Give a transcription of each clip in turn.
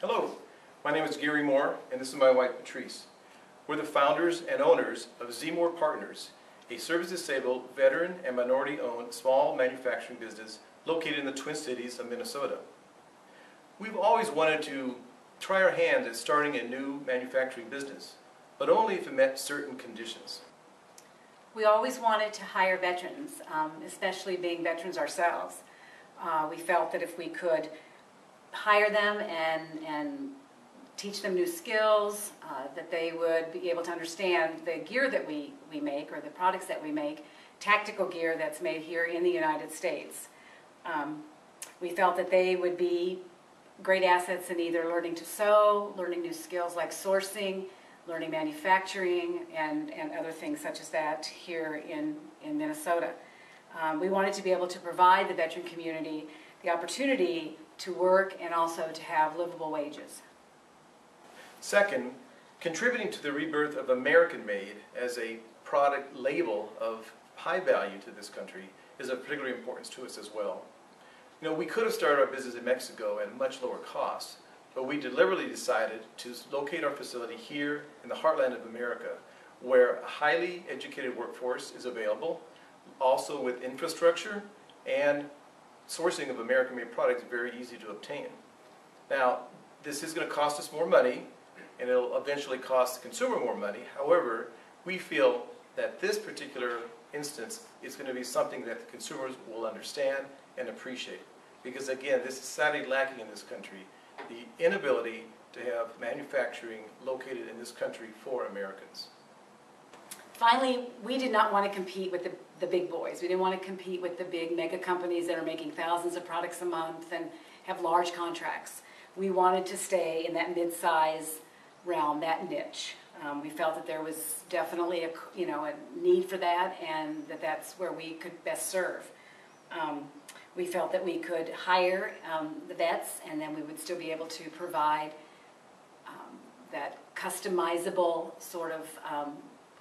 Hello, my name is Gary Moore, and this is my wife Patrice. We're the founders and owners of ZMoore Partners, a service-disabled, veteran and minority-owned small manufacturing business located in the Twin Cities of Minnesota. We've always wanted to try our hand at starting a new manufacturing business, but only if it met certain conditions. We always wanted to hire veterans, especially being veterans ourselves. We felt that if we could hire them and teach them new skills, that they would be able to understand the gear that we make, or the products that we make, tactical gear that's made here in the United States. We felt that they would be great assets in either learning to sew, learning new skills like sourcing, learning manufacturing, and other things such as that here in Minnesota. We wanted to be able to provide the veteran community the opportunity to work and also to have livable wages. Second, contributing to the rebirth of American-made as a product label of high value to this country is of particular importance to us as well. You know, we could have started our business in Mexico at a much lower cost, but we deliberately decided to locate our facility here in the heartland of America, where a highly educated workforce is available, also with infrastructure and sourcing of American-made products very easy to obtain. Now, this is going to cost us more money, and it'll eventually cost the consumer more money. However, we feel that this particular instance is going to be something that the consumers will understand and appreciate. Because again, this is sadly lacking in this country, the inability to have manufacturing located in this country for Americans. Finally, we did not want to compete with the big boys. We didn't want to compete with the big mega companies that are making thousands of products a month and have large contracts. We wanted to stay in that mid-size realm, that niche. We felt that there was definitely a need for that, and that's where we could best serve. We felt that we could hire the vets, and then we would still be able to provide that customizable sort of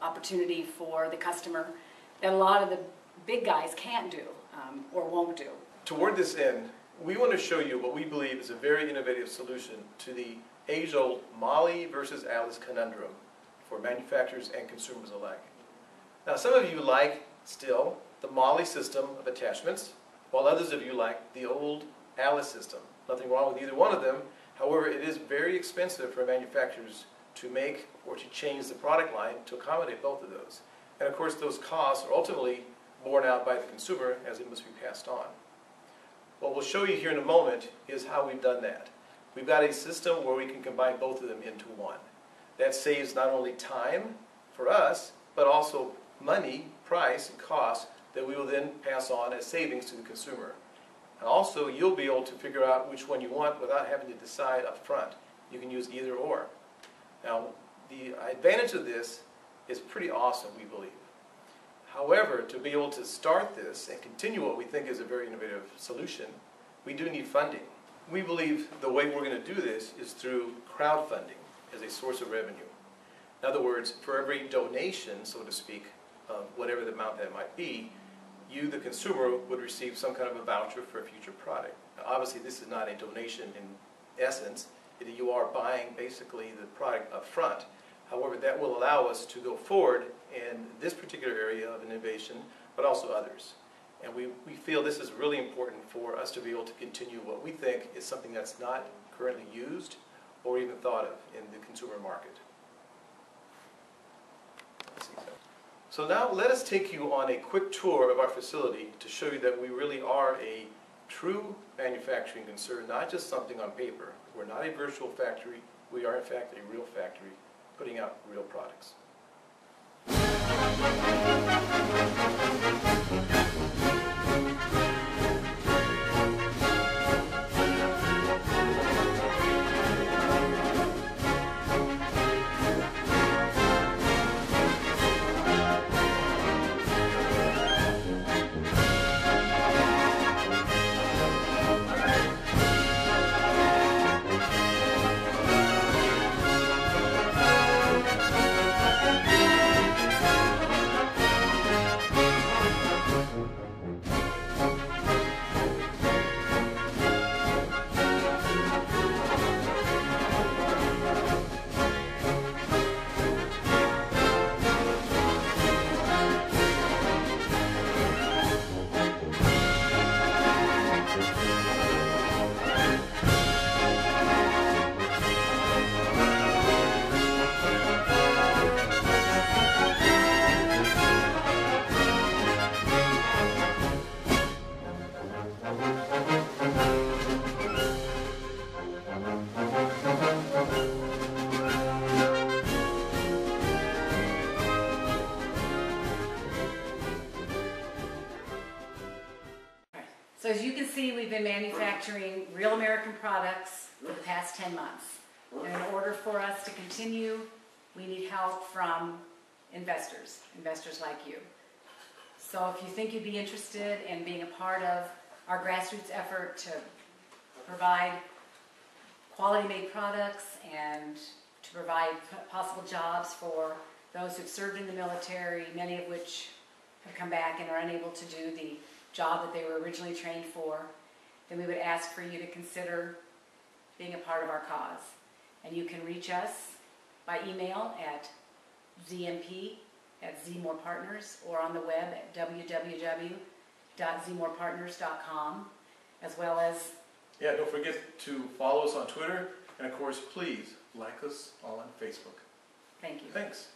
opportunity for the customer that a lot of the big guys can't do or won't do. Toward this end, we want to show you what we believe is a very innovative solution to the age-old Molly versus Alice conundrum for manufacturers and consumers alike. Now, some of you like still the Molly system of attachments, while others of you like the old Alice system. Nothing wrong with either one of them. However, it is very expensive for manufacturers to make or to change the product line to accommodate both of those. And of course, those costs are ultimately borne out by the consumer as it must be passed on. What we'll show you here in a moment is how we've done that. We've got a system where we can combine both of them into one. That saves not only time for us, but also money, price, and cost that we will then pass on as savings to the consumer. And also, you'll be able to figure out which one you want without having to decide up front. You can use either or. Now, the advantage of this is pretty awesome, we believe. However, to be able to start this and continue what we think is a very innovative solution, we do need funding. We believe the way we're going to do this is through crowdfunding as a source of revenue. In other words, for every donation, so to speak, of whatever the amount that might be, you, the consumer, would receive some kind of a voucher for a future product. Now, obviously, this is not a donation in essence. You are buying basically the product up front. However, that will allow us to go forward in this particular area of innovation, but also others. And we feel this is really important for us to be able to continue what we think is something that's not currently used or even thought of in the consumer market. So now let us take you on a quick tour of our facility to show you that we really are a true manufacturing concern, not just something on paper. We're not a virtual factory. We are, in fact, a real factory putting out real products. So as you can see, we've been manufacturing real American products for the past 10 months. And in order for us to continue, we need help from investors like you. So if you think you'd be interested in being a part of our grassroots effort to provide quality-made products and to provide possible jobs for those who've served in the military, many of which have come back and are unable to do the job that they were originally trained for, then we would ask for you to consider being a part of our cause. And you can reach us by email at ZMP@ZMoore Partners or on the web at www.ZMorePartners.com, as well as... Yeah, don't forget to follow us on Twitter, and of course, please like us on Facebook. Thank you. Thanks.